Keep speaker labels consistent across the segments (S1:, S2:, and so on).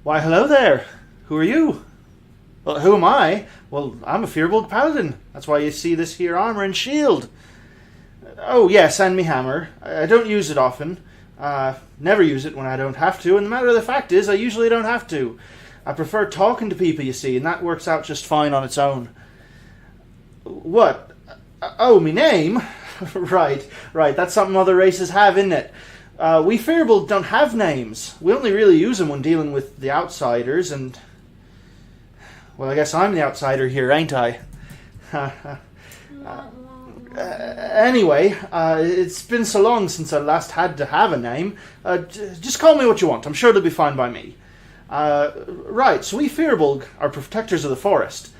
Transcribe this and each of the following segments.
S1: Why, hello there. Who are you? Well, who am I? Well, I'm a Firbolg Paladin. That's why you see this here armor and shield. Oh, yes, and me hammer. I don't use it often. Never use it when I don't have to, and the matter of the fact is, I usually don't have to. I prefer talking to people, you see, and that works out just fine on its own. What? Oh, me name? Right. That's something other races have, isn't it? We Firbolg don't have names. We only really use them when dealing with the outsiders, and... Well, I guess I'm the outsider here, ain't I? Anyway, it's been so long since I last had to have a name. Just call me what you want. I'm sure it'll be fine by me. Right, so we Firbolg are protectors of the forest.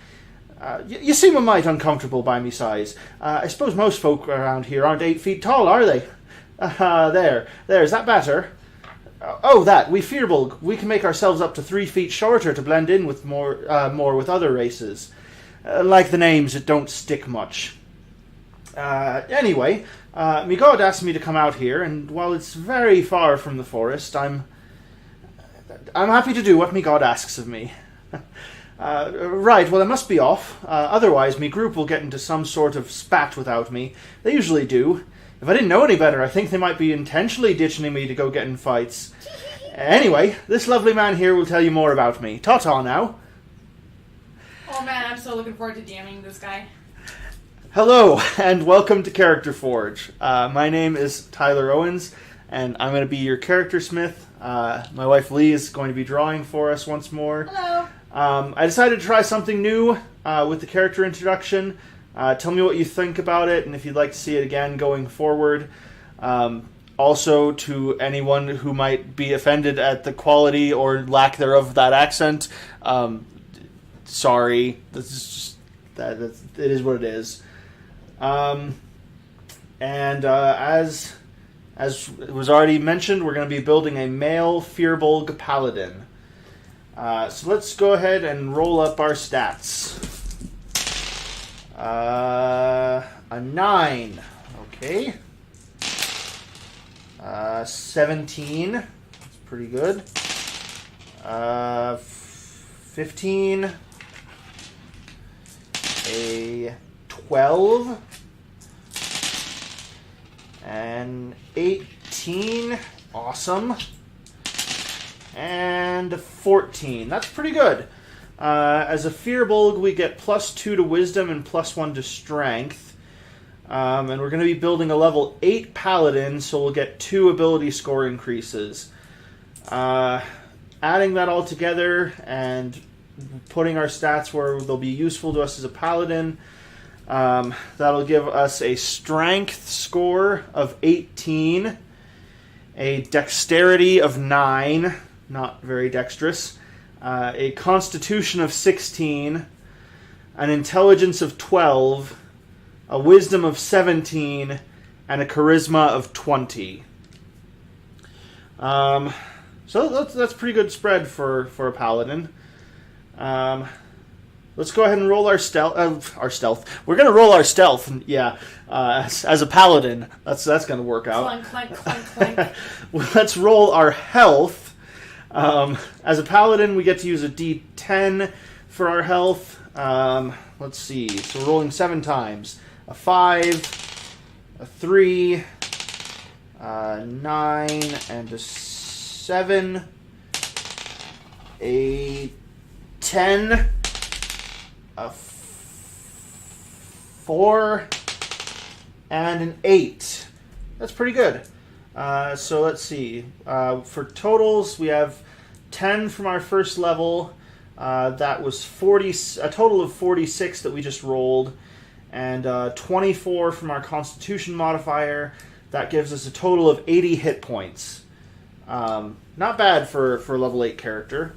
S1: You seem a mite uncomfortable by me size. I suppose most folk around here aren't 8 feet tall, are they? There, is that better? Oh, that, we Firbolg, we can make ourselves up to 3 feet shorter to blend in with more with other races. Like the names, it don't stick much. Anyway, me god asked me to come out here, and while it's very far from the forest, I'm happy to do what me god asks of me. Right, well, I must be off. Otherwise, me group will get into some sort of spat without me. They usually do. If I didn't know any better, I think they might be intentionally ditching me to go get in fights. Anyway, this lovely man here will tell you more about me. Ta-ta now.
S2: Oh man, I'm so looking forward to DMing this guy.
S1: Hello, and welcome to Character Forge. My name is Tyler Owens, and I'm going to be your character smith. My wife Lee is going to be drawing for us once more.
S2: Hello.
S1: I decided to try something new with the character introduction. Tell me what you think about it, and if you'd like to see it again going forward. Also, to anyone who might be offended at the quality or lack thereof of that accent, sorry. This is just it is what it is. And as was already mentioned, we're going to be building a male Firbolg Paladin. So let's go ahead and roll up our stats. A 9. Okay. 17. That's pretty good. 15. A 12. And 18. Awesome. And 14. That's pretty good. As a Firbolg, we get +2 to Wisdom and +1 to Strength. And we're going to be building a level 8 Paladin, so we'll get 2 ability score increases. Adding that all together and putting our stats where they'll be useful to us as a Paladin, that'll give us a Strength score of 18, a Dexterity of 9, not very dexterous, a Constitution of 16, an Intelligence of 12, a Wisdom of 17, and a Charisma of 20. So that's pretty good spread for a Paladin. Let's go ahead and roll our stealth. We're going to roll our stealth, yeah, as a Paladin. That's going to work out.
S2: Clank, clank, clank, clank.
S1: Well, let's roll our health. As a Paladin, we get to use a D10 for our health. Let's see. So we're rolling 7 times. A 5, a 3, a 9, and a 7, a 10, a 4, and an 8. That's pretty good. So let's see. For totals, we have 10 from our first level. That was a total of 46 that we just rolled. And 24 from our Constitution modifier. That gives us a total of 80 hit points. Not bad for a level 8 character.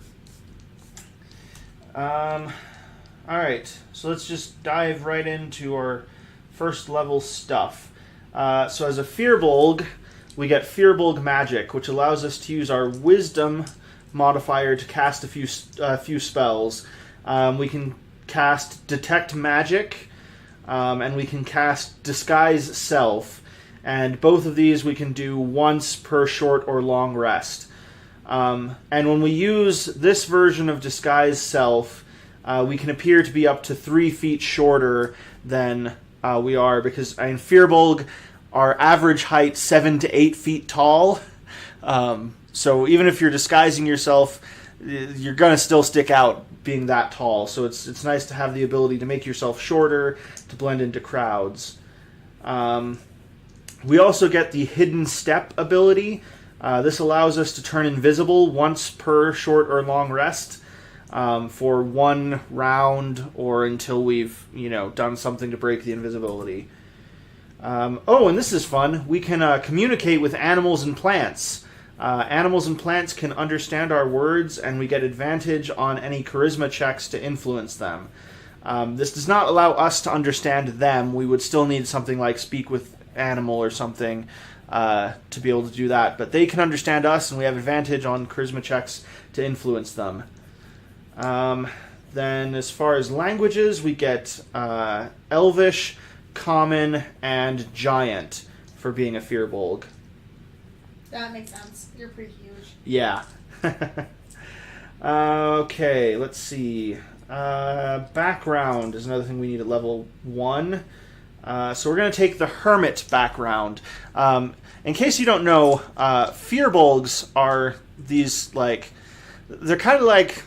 S1: Alright, so let's just dive right into our first level stuff. So as a Firbolg, we get Firbolg Magic, which allows us to use our Wisdom modifier to cast a few spells. We can cast Detect Magic, and we can cast Disguise Self. And both of these we can do once per short or long rest. And when we use this version of Disguise Self, we can appear to be up to 3 feet shorter than we are, because in Firbolg, our average height 7 to 8 feet tall. So even if you're disguising yourself, you're gonna still stick out being that tall. So it's nice to have the ability to make yourself shorter to blend into crowds. We also get the Hidden Step ability. This allows us to turn invisible once per short or long rest, for 1 round or until we've done something to break the invisibility. And this is fun. We can communicate with animals and plants. Animals and plants can understand our words, and we get advantage on any charisma checks to influence them. This does not allow us to understand them. We would still need something like Speak with Animal or something to be able to do that. But they can understand us, and we have advantage on charisma checks to influence them. Then as far as languages, we get Elvish, Common, and Giant for being a Firbolg.
S2: That makes sense. You're pretty huge.
S1: Yeah. Okay, let's see. Background is another thing we need at level 1. So we're going to take the Hermit background. In case you don't know, Firbolgs are these, they're kind of like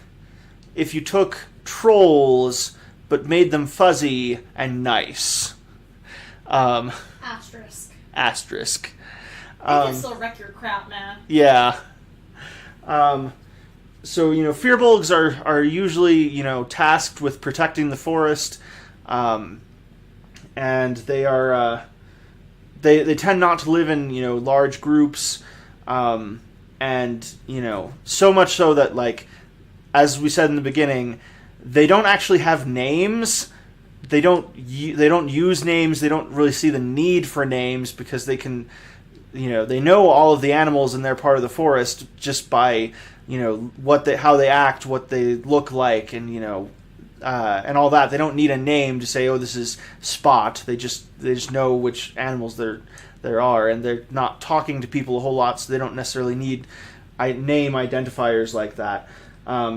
S1: if you took trolls but made them fuzzy and nice.
S2: Asterisk.
S1: Asterisk.
S2: They can still wreck your crap, man.
S1: Yeah. So, Firbolgs are usually, tasked with protecting the forest, and they are, they tend not to live in, large groups, and, so much so that, as we said in the beginning, they don't actually have names. They don't use names. They don't really see the need for names because they can, they know all of the animals in their part of the forest just by, how they act, what they look like, and and all that. They don't need a name to say, oh, this is Spot. They just know which animals there are, and they're not talking to people a whole lot, so they don't necessarily need name identifiers like that.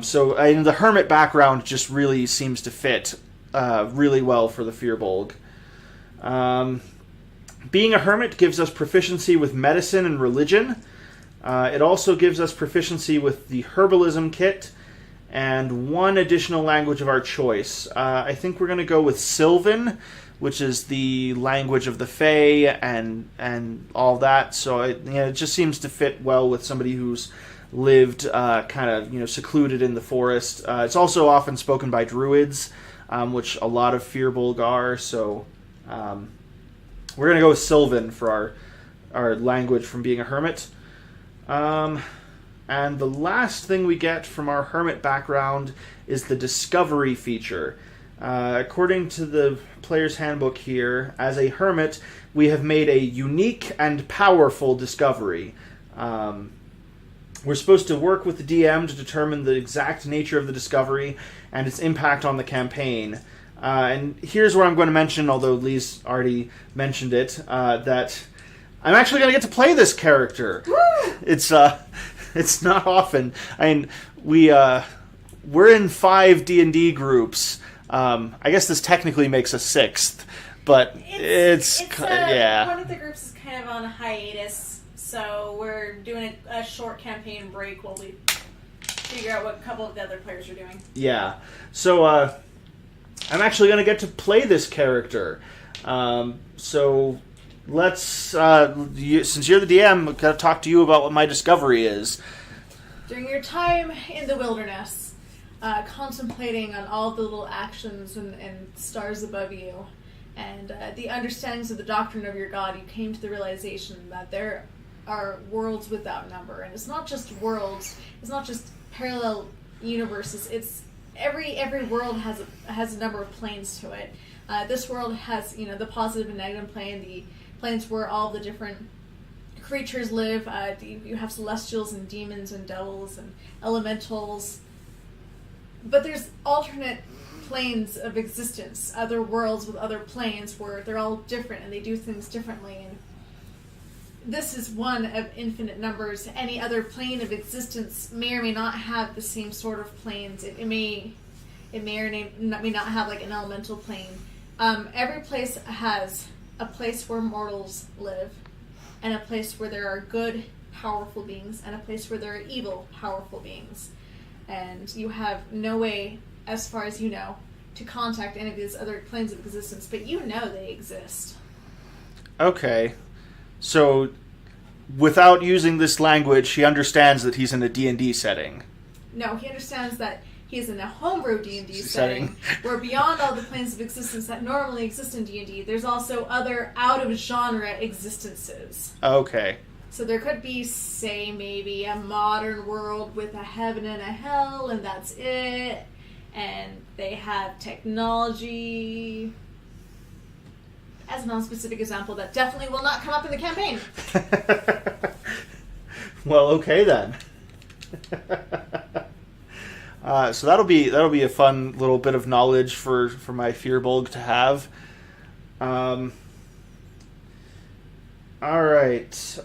S1: So the Hermit background just really seems to fit really well for the Firbolg. Being a hermit gives us proficiency with medicine and religion. It also gives us proficiency with the herbalism kit and 1 additional language of our choice. I think we're going to go with Sylvan, which is the language of the Fae and all that. So it just seems to fit well with somebody who's lived kind of secluded in the forest. It's also often spoken by druids, which a lot of Firbolg are. So we're going to go with Sylvan for our language from being a hermit. And the last thing we get from our hermit background is the discovery feature. According to the player's handbook here, as a hermit, we have made a unique and powerful discovery. We're supposed to work with the DM to determine the exact nature of the discovery and its impact on the campaign. And here's where I'm going to mention, although Lee's already mentioned it, that I'm actually going to get to play this character.
S2: Woo!
S1: It's not often. I mean, we're in 5 D&D groups. I guess this technically makes a 6th, but it's yeah.
S2: One of the groups is kind of on a hiatus, so we're doing a short campaign break while we figure out what a couple of the other players are doing.
S1: Yeah. So I'm actually going to get to play this character. So let's, since you're the DM, I've got to talk to you about what my discovery is.
S2: During your time in the wilderness, contemplating on all the little actions and stars above you, and the understandings of the doctrine of your god, you came to the realization that there are worlds without number. And it's not just worlds, it's not just parallel universes, it's every world has a number of planes to it. This world has, the positive and negative plane, the planes where all the different creatures live. You have celestials and demons and devils and elementals. But there's alternate planes of existence, other worlds with other planes where they're all different and they do things differently. And this is one of infinite numbers. Any other plane of existence may or may not have the same sort of planes. It may or may not have like an elemental plane. Every place has a place where mortals live, and a place where there are good, powerful beings, and a place where there are evil, powerful beings. And you have no way, as far as you know, to contact any of these other planes of existence, but you know they exist.
S1: Okay. So, without using this language, he understands that he's in a D&D setting.
S2: No, he understands that he is in a homebrew D&D setting, where beyond all the planes of existence that normally exist in D&D, there's also other out-of-genre existences.
S1: Okay.
S2: So there could be, say, maybe a modern world with a heaven and a hell, and that's it. And they have technology. As a non-specific example, that definitely will not come up in the campaign.
S1: Well, okay then. So that'll be a fun little bit of knowledge for my Firbolg to have. All right.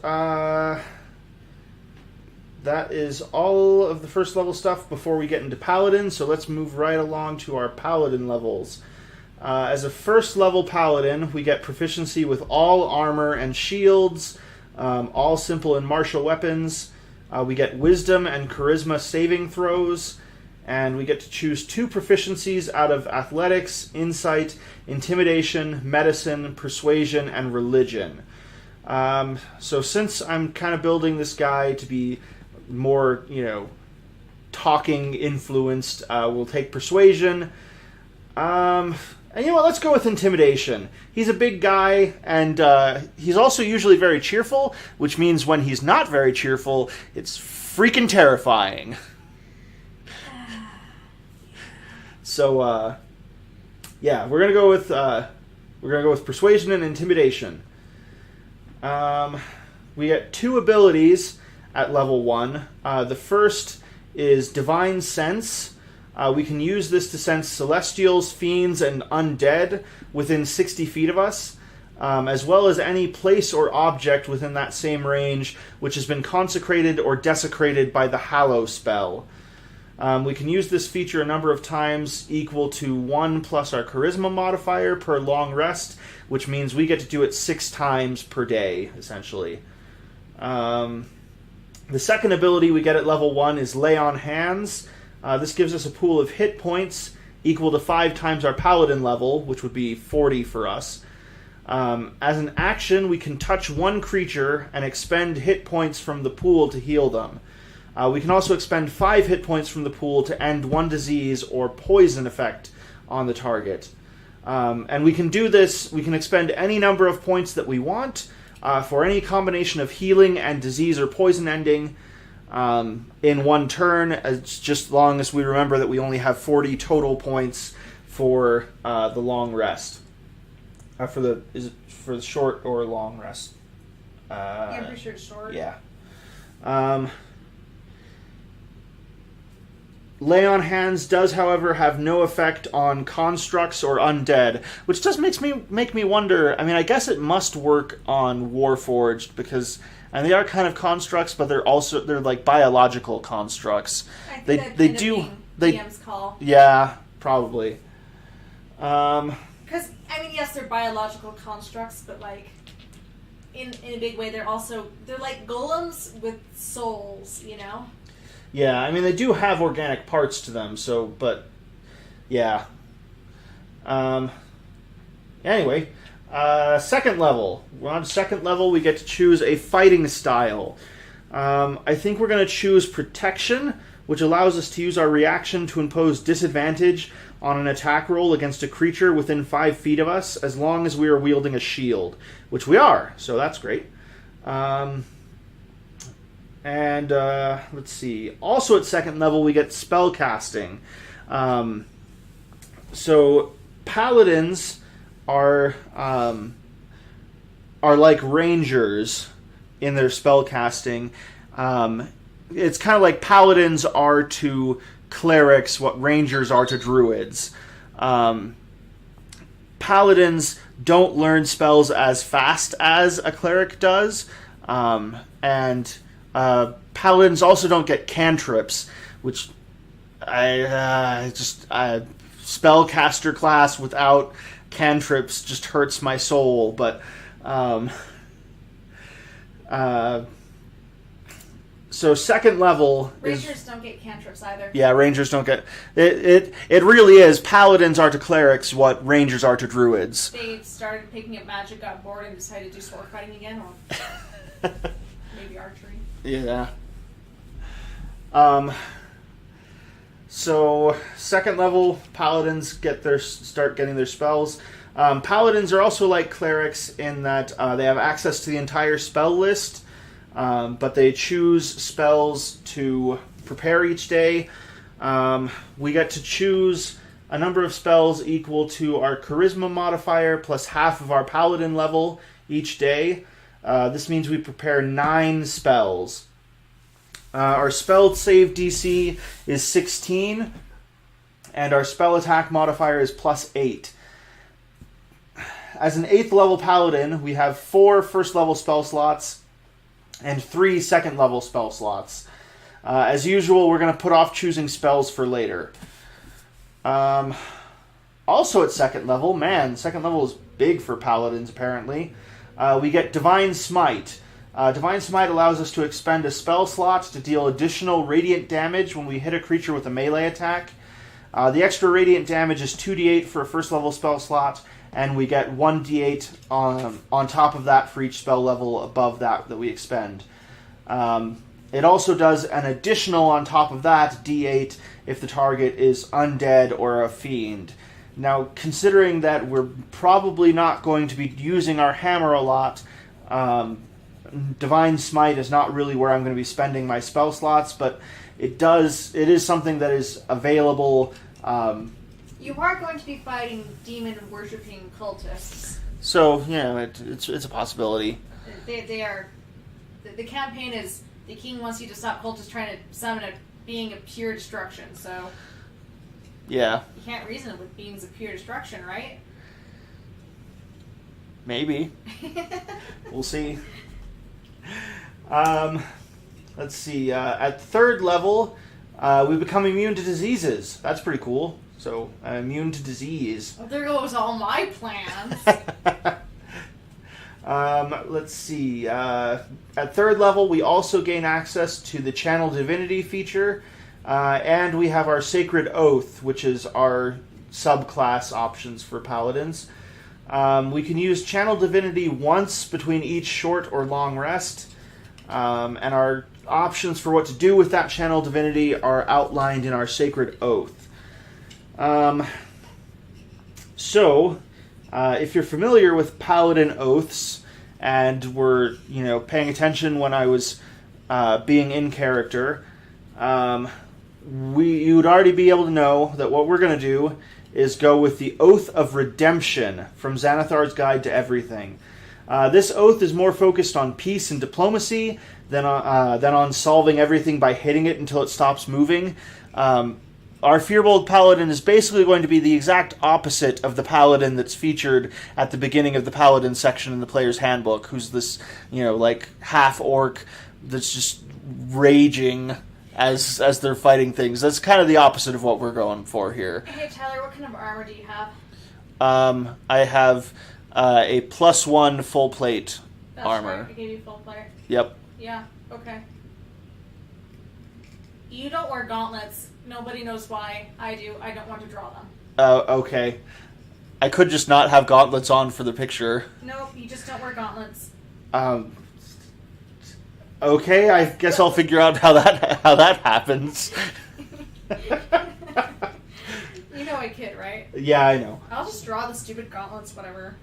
S1: That is all of the first level stuff before we get into Paladin, so let's move right along to our Paladin levels. As a first level Paladin, we get proficiency with all armor and shields, all simple and martial weapons. We get wisdom and charisma saving throws, and we get to choose 2 proficiencies out of athletics, insight, intimidation, medicine, persuasion, and religion. So since I'm kind of building this guy to be more, talking influenced, we'll take persuasion. And you know what, let's go with intimidation. He's a big guy, and he's also usually very cheerful, which means when he's not very cheerful, it's freaking terrifying. So, yeah, we're gonna go with persuasion and intimidation. We get 2 abilities at level 1. The first is Divine Sense. We can use this to sense celestials, fiends, and undead within 60 feet of us, as well as any place or object within that same range which has been consecrated or desecrated by the Hallow spell. We can use this feature a number of times equal to 1 plus our charisma modifier per long rest, which means we get to do it 6 times per day, essentially. The second ability we get at level 1 is Lay on Hands. This gives us a pool of hit points equal to 5 times our paladin level, which would be 40 for us. As an action, we can touch one creature and expend hit points from the pool to heal them. We can also expend 5 hit points from the pool to end one disease or poison effect on the target. And we can do this, we can expend any number of points that we want for any combination of healing and disease or poison ending in one turn, as just long as we remember that we only have 40 total points for the long rest. Is it for the short or long rest?
S2: Yeah, I'm pretty sure it's short.
S1: Yeah. Lay on Hands does, however, have no effect on constructs or undead, which does make me wonder. I mean, I guess it must work on Warforged because, and they are kind of constructs, but they're like biological constructs.
S2: I think they do DM's call.
S1: Yeah, probably.
S2: Because I mean, yes, they're biological constructs, but like in a big way, they're like golems with souls, you know.
S1: Yeah, I mean, they do have organic parts to them, so, but, yeah. Anyway, second level. We're on second level, we get to choose a fighting style. I think we're going to choose Protection, which allows us to use our reaction to impose disadvantage on an attack roll against a creature within 5 feet of us, as long as we are wielding a shield, which we are, so that's great. And let's see. Also at second level, we get spellcasting. So paladins are like rangers in their spellcasting. It's kind of like paladins are to clerics what rangers are to druids. Paladins don't learn spells as fast as a cleric does. And paladins also don't get cantrips, which spellcaster class without cantrips just hurts my soul. But so second level
S2: Rangers don't get cantrips either.
S1: Yeah, Rangers don't get it. It really is. Paladins are to clerics what Rangers are to druids.
S2: They started picking up magic, got bored, and decided to do sword fighting again, or maybe archery.
S1: Yeah. So second level paladins start getting their spells. Paladins are also like clerics in that they have access to the entire spell list. But they choose spells to prepare each day. We get to choose a number of spells equal to our charisma modifier plus half of our paladin level each day. This means we prepare 9 spells. Our spell save DC is 16, and our spell attack modifier is plus 8. As an 8th level paladin, we have 4 first level spell slots and 3 second level spell slots. As usual, we're going to put off choosing spells for later. Also at second level, second level is big for paladins apparently. We get Divine Smite. Divine Smite allows us to expend a spell slot to deal additional radiant damage when we hit a creature with a melee attack. The extra radiant damage is 2d8 for a first level spell slot, and we get 1d8 on top of that for each spell level above that we expend. It also does an additional on top of that d8 if the target is undead or a fiend. Now, considering that we're probably not going to be using our hammer a lot, Divine Smite is not really where I'm going to be spending my spell slots, but it is something that is available.
S2: You are going to be fighting demon-worshipping cultists.
S1: So, yeah, it's a possibility.
S2: They are... The campaign is... The king wants you to stop cultists trying to summon a being of pure destruction, so...
S1: Yeah.
S2: You can't reason with beings of pure destruction, right?
S1: Maybe. We'll see. Let's see. At third level, we become immune to diseases. That's pretty cool. So, immune to disease.
S2: Well, there goes all my plans.
S1: Let's see. At third level, we also gain access to the Channel Divinity feature, and we have our Sacred Oath, which is our subclass options for Paladins. We can use Channel Divinity once between each short or long rest, and our options for what to do with that Channel Divinity are outlined in our Sacred Oath. If you're familiar with Paladin Oaths and were, paying attention when I was being in character, you'd already be able to know that what we're going to do is go with the Oath of Redemption from Xanathar's Guide to Everything. This oath is more focused on peace and diplomacy than on solving everything by hitting it until it stops moving. Our Firbolg Paladin is basically going to be the exact opposite of the Paladin that's featured at the beginning of the Paladin section in the player's handbook, who's this, half-orc that's just raging as they're fighting things. That's kind of the opposite of what we're going for here.
S2: Hey, Tyler, what kind of armor do you have?
S1: I have a +1 full plate armor.
S2: Right. I gave you full plate.
S1: Yep.
S2: Yeah, okay. You don't wear gauntlets. Nobody knows why. I do. I don't want to draw them.
S1: Okay. I could just not have gauntlets on for the picture.
S2: Nope, you just don't wear gauntlets.
S1: Okay, I guess I'll figure out how that happens.
S2: You know I kid, right?
S1: Yeah, I know.
S2: I'll just draw the stupid gauntlets, whatever.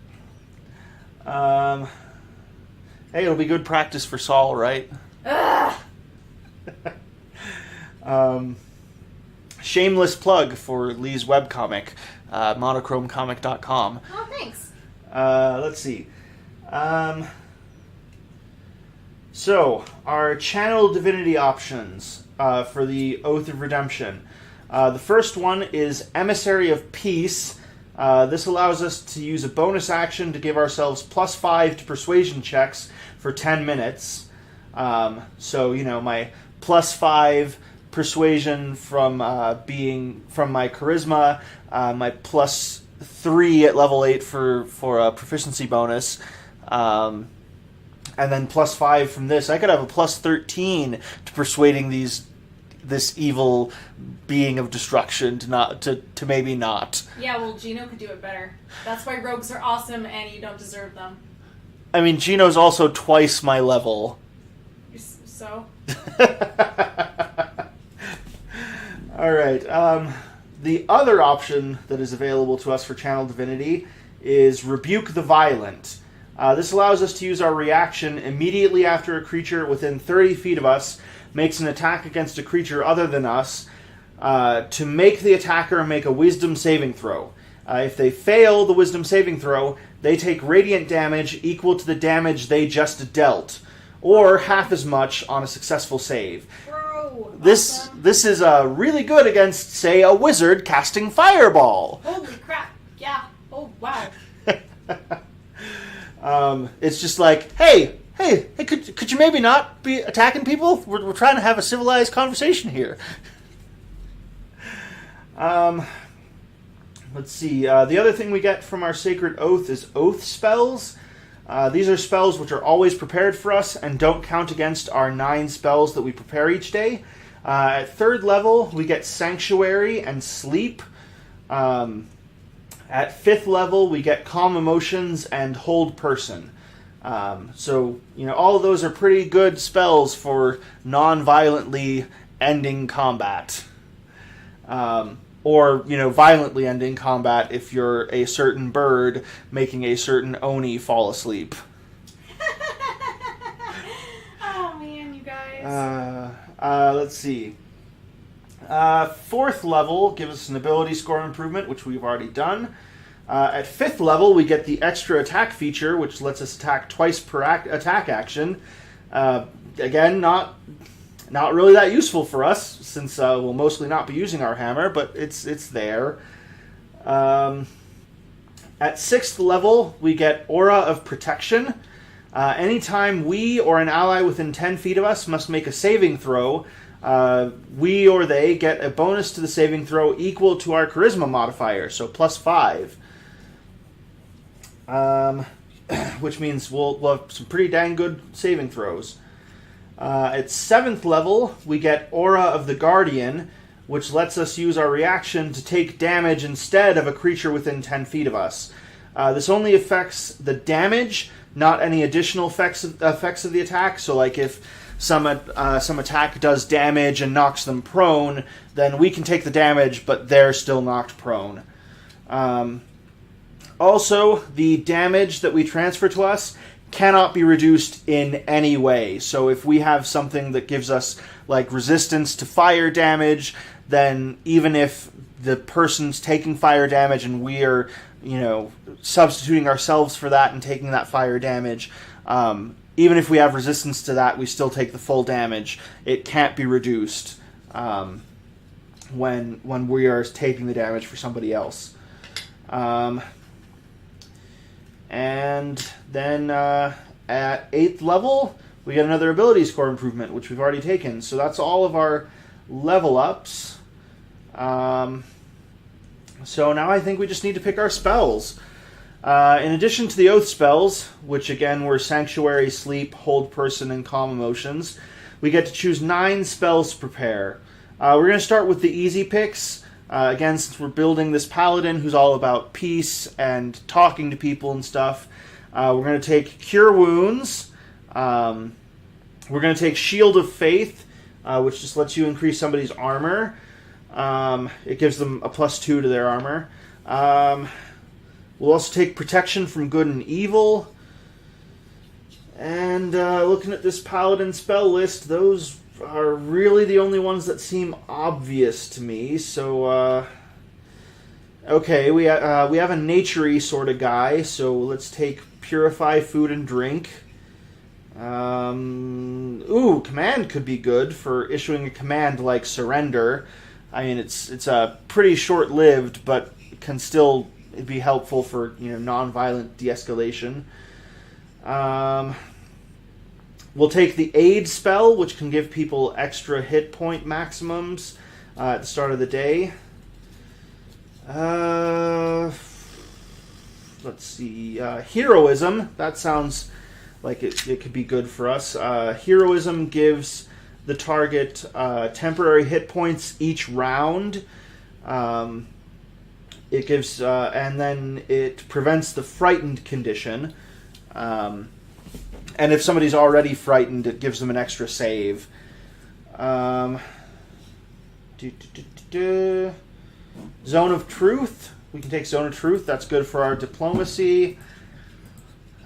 S1: Hey, it'll be good practice for Saul, right?
S2: Ugh!
S1: Shameless plug for Lee's webcomic, monochromcomic.com.
S2: Oh, thanks.
S1: Let's see. So, our Channel Divinity options for the Oath of Redemption. The first one is Emissary of Peace. This allows us to use a bonus action to give ourselves +5 to persuasion checks for 10 minutes. So, my +5 persuasion from being from my charisma, my +3 at level 8 for a proficiency bonus, and then +5 from this. I could have a +13 to persuading this evil being of destruction to maybe not.
S2: Yeah, well, Gino could do it better. That's why rogues are awesome, and you don't deserve them.
S1: I mean, Gino's also twice my level.
S2: So?
S1: All right. The other option that is available to us for Channel Divinity is Rebuke the Violent. This allows us to use our reaction immediately after a creature within 30 feet of us makes an attack against a creature other than us to make the attacker make a wisdom saving throw. If they fail the wisdom saving throw, they take radiant damage equal to the damage they just dealt, or half as much on a successful save.
S2: Bro,
S1: This
S2: awesome.
S1: this is really good against, say, a wizard casting Fireball.
S2: Holy crap. Yeah. Oh, wow.
S1: It's just like, hey, could you maybe not be attacking people? We're trying to have a civilized conversation here. Let's see. The other thing we get from our Sacred Oath is Oath spells. These are spells which are always prepared for us and don't count against our 9 spells that we prepare each day. At 3rd level, we get Sanctuary and Sleep. At 5th level, we get Calm Emotions and Hold Person. So, all of those are pretty good spells for non-violently ending combat. Or, violently ending combat if you're a certain bird making a certain Oni fall asleep.
S2: Oh, man, you guys.
S1: Let's see. 4th level gives us an ability score improvement, which we've already done. At 5th level, we get the extra attack feature, which lets us attack twice per attack action. Again, not really that useful for us, since we'll mostly not be using our hammer, but it's there. At 6th level, we get Aura of Protection. Anytime we or an ally within 10 feet of us must make a saving throw, we or they get a bonus to the saving throw equal to our Charisma modifier, so +5. Which means we'll have some pretty dang good saving throws. At 7th level, we get Aura of the Guardian, which lets us use our reaction to take damage instead of a creature within 10 feet of us. This only affects the damage, not any additional effects of the attack. So, like if some attack does damage and knocks them prone, then we can take the damage, but they're still knocked prone. Also, the damage that we transfer to us cannot be reduced in any way. So if we have something that gives us like resistance to fire damage, then even if the person's taking fire damage and we're, substituting ourselves for that and taking that fire damage, even if we have resistance to that, we still take the full damage. It can't be reduced when we are taking the damage for somebody else. And then at 8th level, we get another ability score improvement, which we've already taken. So that's all of our level ups. So now I think we just need to pick our spells. In addition to the Oath spells, which again were Sanctuary, Sleep, Hold Person, and Calm Emotions, we get to choose 9 spells to prepare. We're going to start with the easy picks. Again, since we're building this paladin who's all about peace and talking to people and stuff, we're going to take Cure Wounds. We're going to take Shield of Faith, which just lets you increase somebody's armor. It gives them a +2 to their armor. We'll also take Protection from Good and Evil. And looking at this paladin spell list, those are really the only ones that seem obvious to me. So, okay, we have a nature-y sort of guy, so let's take Purify Food and Drink. Command could be good for issuing a command like Surrender. I mean, it's pretty short-lived, but can still it'd be helpful for non-violent de-escalation. We'll take the aid spell, which can give people extra hit point maximums at the start of the day. Let's see. Heroism. That sounds like it could be good for us. Heroism gives the target temporary hit points each round. It gives, and then it prevents the frightened condition. And if somebody's already frightened, it gives them an extra save. Zone of Truth. We can take Zone of Truth. That's good for our diplomacy.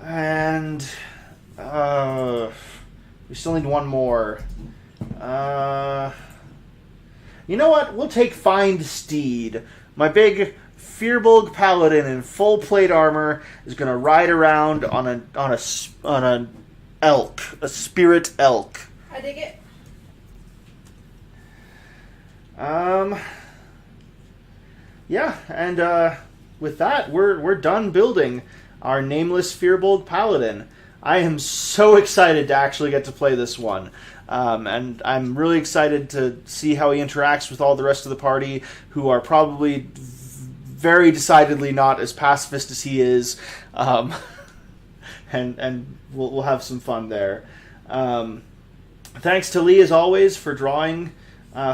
S1: And we still need one more. You know what? We'll take Find Steed. My big Firbolg paladin in full plate armor is going to ride around on an elk, a spirit elk.
S2: I dig it.
S1: Yeah, and with that, we're done building our nameless Firbolg paladin. I am so excited to actually get to play this one. And I'm really excited to see how he interacts with all the rest of the party, who are probably very decidedly not as pacifist as he is. And we'll have some fun there. Thanks to Lee, as always, for drawing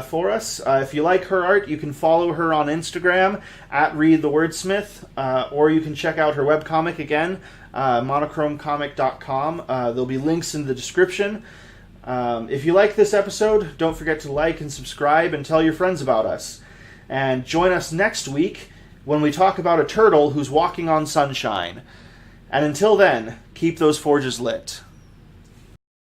S1: for us. If you like her art, you can follow her on Instagram at ReadTheWordsmith, or you can check out her webcomic again, monochromecomic.com. There'll be links in the description. If you like this episode, don't forget to like and subscribe and tell your friends about us. And join us next week when we talk about a turtle who's walking on sunshine. And until then, keep those forges lit.